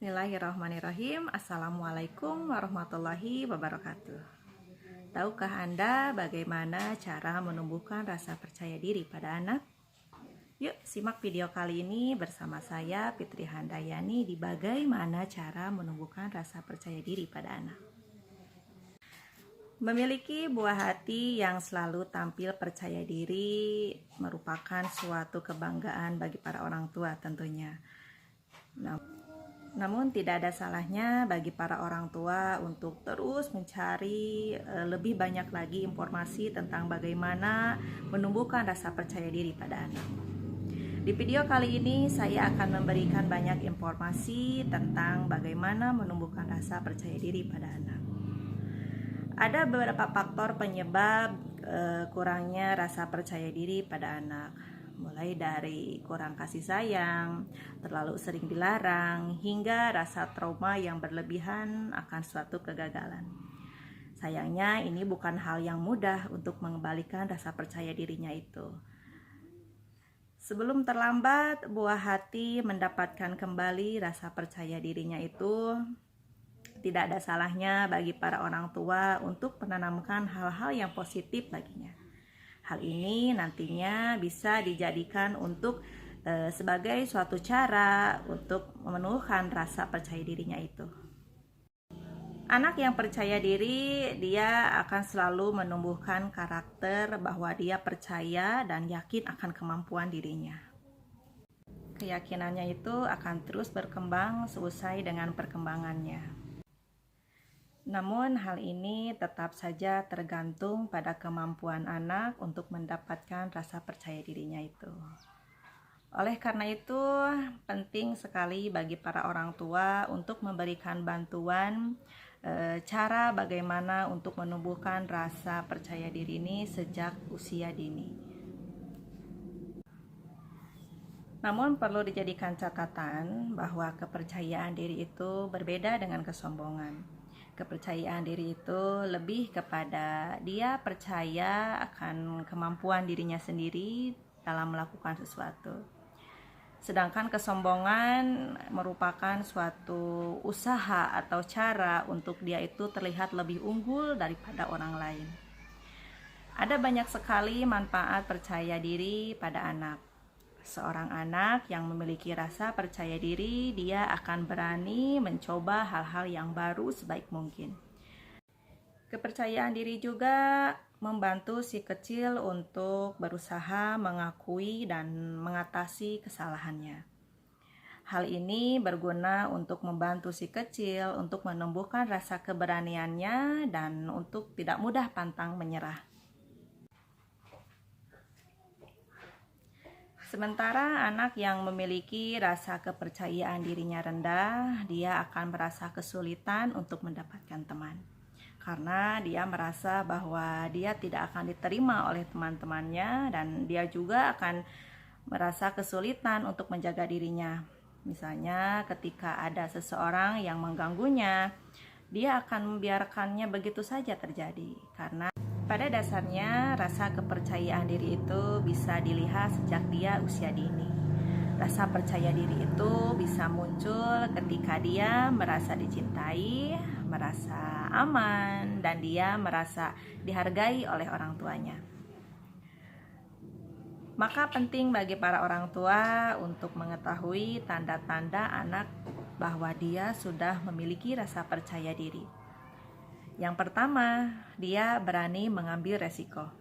Bismillahirrahmanirrahim. Assalamualaikum warahmatullahi wabarakatuh. Tahukah Anda bagaimana cara menumbuhkan rasa percaya diri pada anak? Yuk simak video kali ini bersama saya Fitri Handayani di bagaimana cara menumbuhkan rasa percaya diri pada anak. Memiliki buah hati yang selalu tampil percaya diri merupakan suatu kebanggaan bagi para orang tua tentunya. Namun tidak ada salahnya bagi para orang tua untuk terus mencari lebih banyak lagi informasi tentang bagaimana menumbuhkan rasa percaya diri pada anak. Di video kali ini saya akan memberikan banyak informasi tentang bagaimana menumbuhkan rasa percaya diri pada anak. Ada beberapa faktor penyebab kurangnya rasa percaya diri pada anak, mulai dari kurang kasih sayang, terlalu sering dilarang, hingga rasa trauma yang berlebihan akan suatu kegagalan. Sayangnya ini bukan hal yang mudah untuk mengembalikan rasa percaya dirinya itu. Sebelum terlambat, buah hati mendapatkan kembali rasa percaya dirinya itu. Tidak ada salahnya bagi para orang tua untuk menanamkan hal-hal yang positif baginya. Hal ini nantinya bisa dijadikan untuk sebagai suatu cara untuk memenuhkan rasa percaya dirinya itu. Anak yang percaya diri, dia akan selalu menumbuhkan karakter bahwa dia percaya dan yakin akan kemampuan dirinya. Keyakinannya itu akan terus berkembang seusai dengan perkembangannya. Namun hal ini tetap saja tergantung pada kemampuan anak untuk mendapatkan rasa percaya dirinya itu. Oleh karena itu, penting sekali bagi para orang tua untuk memberikan bantuan cara bagaimana untuk menumbuhkan rasa percaya diri ini sejak usia dini. Namun perlu dijadikan catatan bahwa kepercayaan diri itu berbeda dengan kesombongan. Kepercayaan diri itu lebih kepada dia percaya akan kemampuan dirinya sendiri dalam melakukan sesuatu. Sedangkan kesombongan merupakan suatu usaha atau cara untuk dia itu terlihat lebih unggul daripada orang lain. Ada banyak sekali manfaat percaya diri pada anak. Seorang anak yang memiliki rasa percaya diri, dia akan berani mencoba hal-hal yang baru sebaik mungkin. Kepercayaan diri juga membantu si kecil untuk berusaha mengakui dan mengatasi kesalahannya. Hal ini berguna untuk membantu si kecil untuk menumbuhkan rasa keberaniannya dan untuk tidak mudah pantang menyerah. Sementara anak yang memiliki rasa kepercayaan dirinya rendah, dia akan merasa kesulitan untuk mendapatkan teman. Karena dia merasa bahwa dia tidak akan diterima oleh teman-temannya dan dia juga akan merasa kesulitan untuk menjaga dirinya. Misalnya ketika ada seseorang yang mengganggunya, dia akan membiarkannya begitu saja terjadi. Karena pada dasarnya rasa kepercayaan diri itu bisa dilihat sejak dia usia dini. Rasa percaya diri itu bisa muncul ketika dia merasa dicintai, merasa aman, dan dia merasa dihargai oleh orang tuanya. Maka penting bagi para orang tua untuk mengetahui tanda-tanda anak bahwa dia sudah memiliki rasa percaya diri. Yang pertama, dia berani mengambil resiko.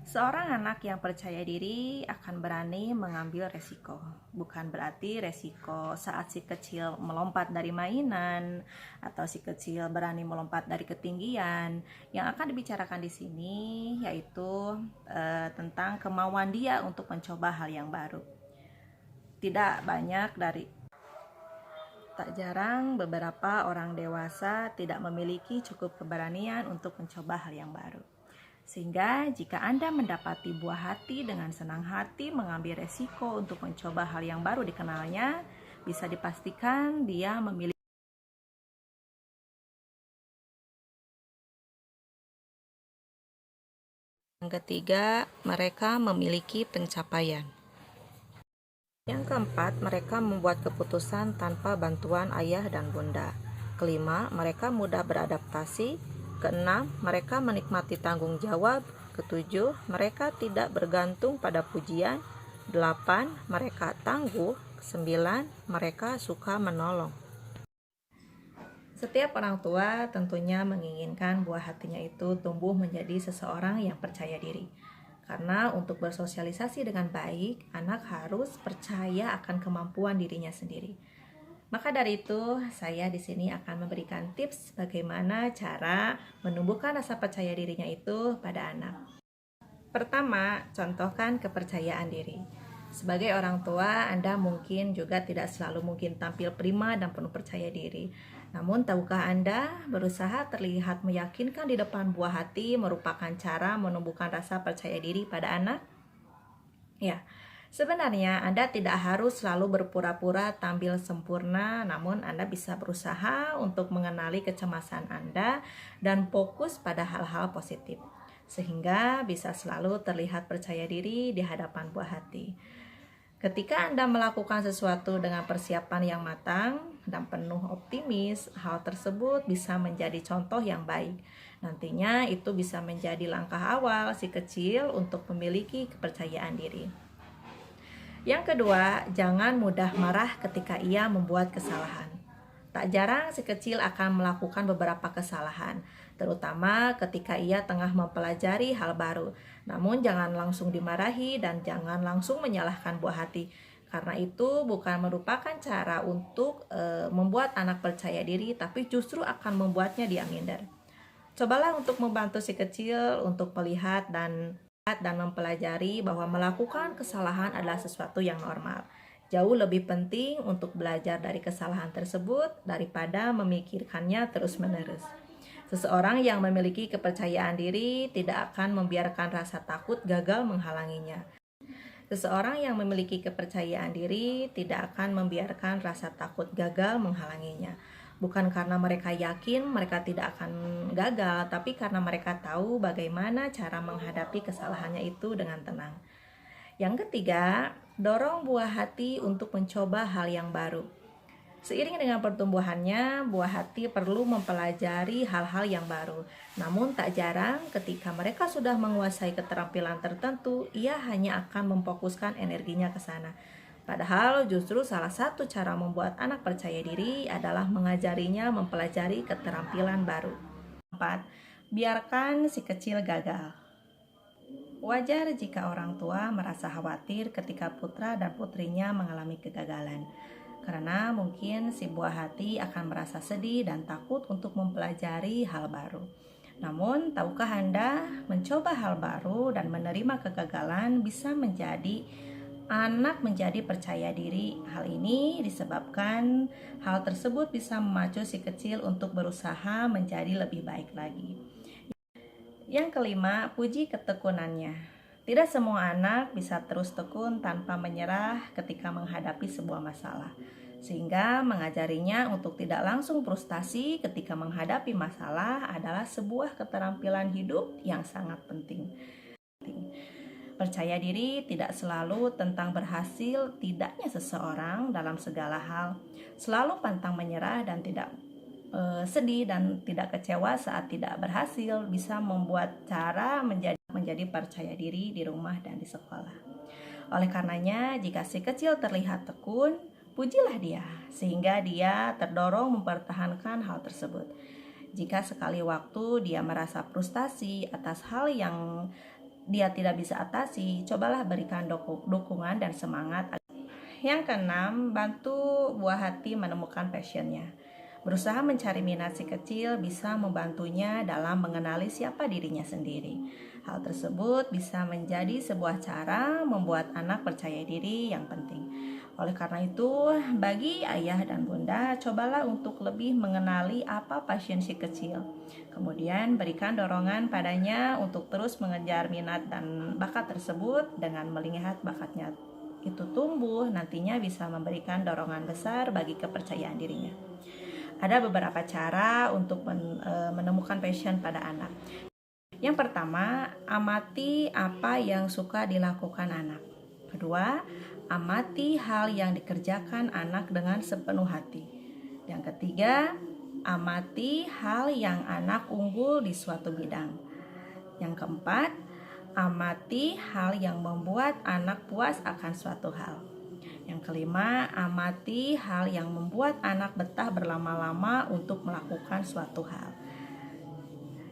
Seorang anak yang percaya diri akan berani mengambil resiko. Bukan berarti resiko saat si kecil melompat dari mainan atau si kecil berani melompat dari ketinggian. Yang akan dibicarakan di sini yaitu tentang kemauan dia untuk mencoba hal yang baru. Tak jarang beberapa orang dewasa tidak memiliki cukup keberanian untuk mencoba hal yang baru. Sehingga jika Anda mendapati buah hati dengan senang hati mengambil resiko untuk mencoba hal yang baru dikenalnya, bisa dipastikan dia memiliki. Yang ketiga, mereka memiliki pencapaian. Yang keempat, mereka membuat keputusan tanpa bantuan ayah dan bunda. Kelima, mereka mudah beradaptasi. Keenam, mereka menikmati tanggung jawab. Ketujuh, mereka tidak bergantung pada pujian. Delapan, mereka tangguh. Sembilan, mereka suka menolong. Setiap orang tua tentunya menginginkan buah hatinya itu tumbuh menjadi seseorang yang percaya diri. Karena untuk bersosialisasi dengan baik, anak harus percaya akan kemampuan dirinya sendiri. Maka dari itu, saya di sini akan memberikan tips bagaimana cara menumbuhkan rasa percaya dirinya itu pada anak. Pertama, contohkan kepercayaan diri. Sebagai orang tua, Anda mungkin juga tidak selalu mungkin tampil prima dan penuh percaya diri. Namun, tahukah Anda, berusaha terlihat meyakinkan di depan buah hati merupakan cara menumbuhkan rasa percaya diri pada anak? Ya, sebenarnya Anda tidak harus selalu berpura-pura tampil sempurna, namun Anda bisa berusaha untuk mengenali kecemasan Anda dan fokus pada hal-hal positif, sehingga bisa selalu terlihat percaya diri di hadapan buah hati. Ketika Anda melakukan sesuatu dengan persiapan yang matang dan penuh optimis, hal tersebut bisa menjadi contoh yang baik. Nantinya itu bisa menjadi langkah awal si kecil untuk memiliki kepercayaan diri. Yang kedua, jangan mudah marah ketika ia membuat kesalahan. Tak jarang si kecil akan melakukan beberapa kesalahan, terutama ketika ia tengah mempelajari hal baru. Namun jangan langsung dimarahi dan jangan langsung menyalahkan buah hati, karena itu bukan merupakan cara untuk membuat anak percaya diri, tapi justru akan membuatnya dia minder. Cobalah untuk membantu si kecil untuk melihat dan mempelajari bahwa melakukan kesalahan adalah sesuatu yang normal. Jauh lebih penting untuk belajar dari kesalahan tersebut daripada memikirkannya terus-menerus. Seseorang yang memiliki kepercayaan diri tidak akan membiarkan rasa takut gagal menghalanginya. Seseorang yang memiliki kepercayaan diri tidak akan membiarkan rasa takut gagal menghalanginya. Bukan karena mereka yakin mereka tidak akan gagal, tapi karena mereka tahu bagaimana cara menghadapi kesalahannya itu dengan tenang. Yang ketiga, dorong buah hati untuk mencoba hal yang baru. Seiring dengan pertumbuhannya, buah hati perlu mempelajari hal-hal yang baru. Namun tak jarang ketika mereka sudah menguasai keterampilan tertentu, ia hanya akan memfokuskan energinya ke sana. Padahal justru salah satu cara membuat anak percaya diri adalah mengajarinya mempelajari keterampilan baru. 4. Biarkan si kecil gagal. Wajar jika orang tua merasa khawatir ketika putra dan putrinya mengalami kegagalan. Karena mungkin si buah hati akan merasa sedih dan takut untuk mempelajari hal baru. Namun, tahukah Anda, mencoba hal baru dan menerima kegagalan bisa menjadi anak menjadi percaya diri. Hal ini disebabkan hal tersebut bisa memacu si kecil untuk berusaha menjadi lebih baik lagi. Yang kelima, puji ketekunannya. Tidak semua anak bisa terus tekun tanpa menyerah ketika menghadapi sebuah masalah, sehingga mengajarinya untuk tidak langsung frustasi ketika menghadapi masalah adalah sebuah keterampilan hidup yang sangat penting. Percaya diri tidak selalu tentang berhasil tidaknya seseorang dalam segala hal. Selalu pantang menyerah dan tidak sedih dan tidak kecewa saat tidak berhasil bisa membuat cara menjadi percaya diri di rumah dan di sekolah. Oleh karenanya, jika si kecil terlihat tekun, pujilah dia sehingga dia terdorong mempertahankan hal tersebut. Jika sekali waktu dia merasa frustasi atas hal yang dia tidak bisa atasi, cobalah berikan dukungan dan semangat. Yang keenam, bantu buah hati menemukan passionnya. Berusaha mencari minat si kecil bisa membantunya dalam mengenali siapa dirinya sendiri. Hal tersebut bisa menjadi sebuah cara membuat anak percaya diri yang penting. Oleh karena itu, bagi ayah dan bunda, cobalah untuk lebih mengenali apa passion si kecil. Kemudian berikan dorongan padanya untuk terus mengejar minat dan bakat tersebut dengan melihat bakatnya itu tumbuh, nantinya bisa memberikan dorongan besar bagi kepercayaan dirinya. Ada beberapa cara untuk menemukan passion pada anak. Yang pertama, amati apa yang suka dilakukan anak. Kedua, amati hal yang dikerjakan anak dengan sepenuh hati. Yang ketiga, amati hal yang anak unggul di suatu bidang. Yang keempat, amati hal yang membuat anak puas akan suatu hal. Yang kelima, amati hal yang membuat anak betah berlama-lama untuk melakukan suatu hal.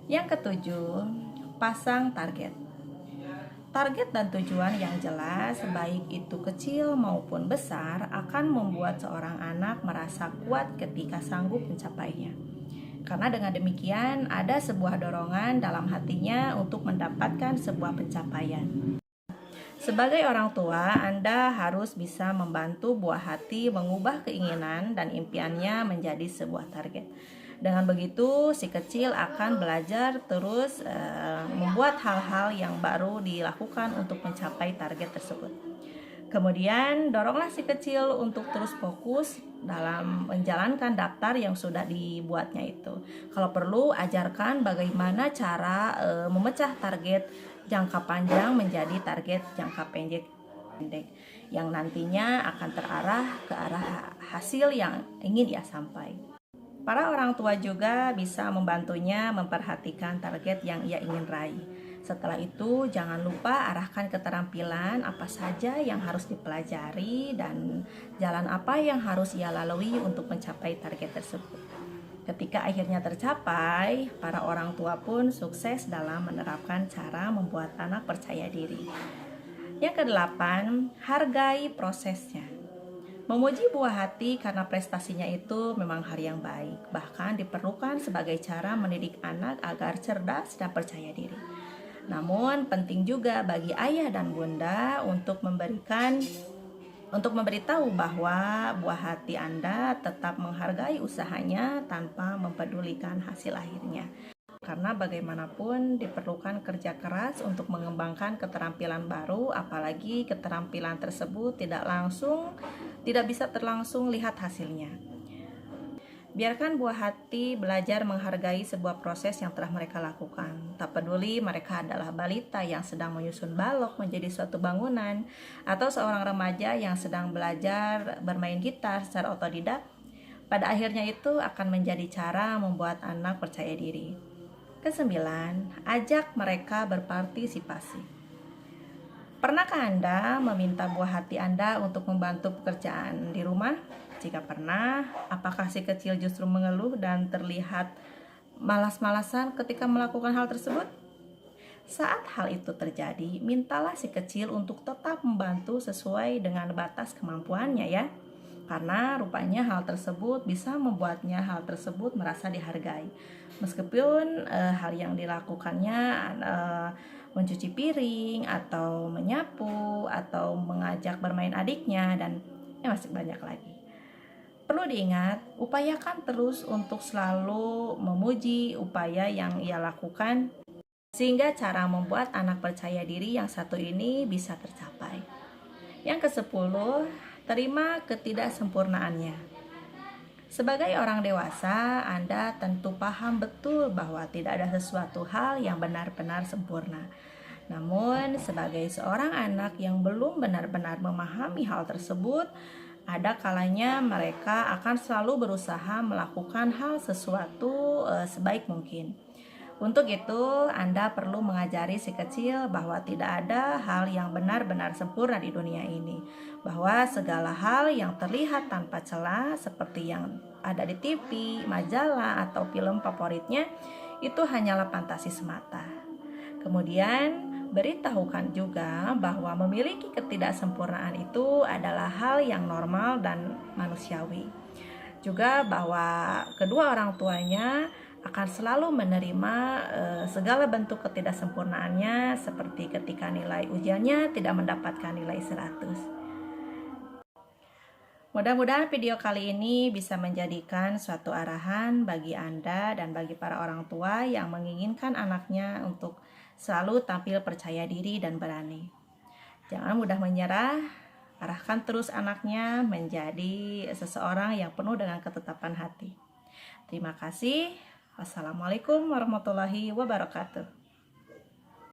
Yang ketujuh, pasang target. Target dan tujuan yang jelas, baik itu kecil maupun besar, akan membuat seorang anak merasa kuat ketika sanggup mencapainya. Karena dengan demikian, ada sebuah dorongan dalam hatinya untuk mendapatkan sebuah pencapaian. Sebagai orang tua, Anda harus bisa membantu buah hati mengubah keinginan dan impiannya menjadi sebuah target. Dengan begitu, si kecil akan belajar terus membuat hal-hal yang baru dilakukan untuk mencapai target tersebut. Kemudian, doronglah si kecil untuk terus fokus dalam menjalankan daftar yang sudah dibuatnya itu. Kalau perlu, ajarkan bagaimana cara memecah target jangka panjang menjadi target jangka pendek yang nantinya akan terarah ke arah hasil yang ingin ia sampai. Para orang tua juga bisa membantunya memperhatikan target yang ia ingin raih. Setelah itu, jangan lupa arahkan keterampilan apa saja yang harus dipelajari dan jalan apa yang harus ia lalui untuk mencapai target tersebut. Ketika akhirnya tercapai, para orang tua pun sukses dalam menerapkan cara membuat anak percaya diri. Yang kedelapan, hargai prosesnya. Memuji buah hati karena prestasinya itu memang hal yang baik, bahkan diperlukan sebagai cara mendidik anak agar cerdas dan percaya diri. Namun penting juga bagi ayah dan bunda untuk memberitahu bahwa buah hati Anda tetap menghargai usahanya tanpa mempedulikan hasil akhirnya. Karena bagaimanapun diperlukan kerja keras untuk mengembangkan keterampilan baru, apalagi keterampilan tersebut tidak bisa terlangsung lihat hasilnya. Biarkan buah hati belajar menghargai sebuah proses yang telah mereka lakukan. Tak peduli mereka adalah balita yang sedang menyusun balok menjadi suatu bangunan, atau seorang remaja yang sedang belajar bermain gitar secara otodidak, pada akhirnya itu akan menjadi cara membuat anak percaya diri. Kesembilan, ajak mereka berpartisipasi. Pernahkah Anda meminta buah hati Anda untuk membantu pekerjaan di rumah? Jika pernah, apakah si kecil justru mengeluh dan terlihat malas-malasan ketika melakukan hal tersebut? Saat hal itu terjadi, mintalah si kecil untuk tetap membantu sesuai dengan batas kemampuannya ya. Karena rupanya hal tersebut bisa membuatnya hal tersebut merasa dihargai. Meskipun hal yang dilakukannya mencuci piring atau menyapu atau mengajak bermain adiknya dan masih banyak lagi. Perlu diingat, upayakan terus untuk selalu memuji upaya yang ia lakukan sehingga cara membuat anak percaya diri yang satu ini bisa tercapai. Yang ke-10, terima ketidaksempurnaannya. Sebagai orang dewasa, Anda tentu paham betul bahwa tidak ada sesuatu hal yang benar-benar sempurna. Namun, sebagai seorang anak yang belum benar-benar memahami hal tersebut, ada kalanya mereka akan selalu berusaha melakukan hal sesuatu sebaik mungkin. Untuk itu, Anda perlu mengajari si kecil bahwa tidak ada hal yang benar-benar sempurna di dunia ini. Bahwa segala hal yang terlihat tanpa celah seperti yang ada di TV, majalah, atau film favoritnya itu hanyalah fantasi semata. Kemudian, beritahukan juga bahwa memiliki ketidaksempurnaan itu adalah hal yang normal dan manusiawi. Juga bahwa kedua orang tuanya akan selalu menerima segala bentuk ketidaksempurnaannya, seperti ketika nilai ujiannya tidak mendapatkan nilai 100. Mudah-mudahan video kali ini bisa menjadikan suatu arahan bagi Anda dan bagi para orang tua yang menginginkan anaknya untuk selalu tampil percaya diri dan berani. Jangan mudah menyerah, arahkan terus anaknya menjadi seseorang yang penuh dengan ketetapan hati. Terima kasih. Wassalamualaikum warahmatullahi wabarakatuh.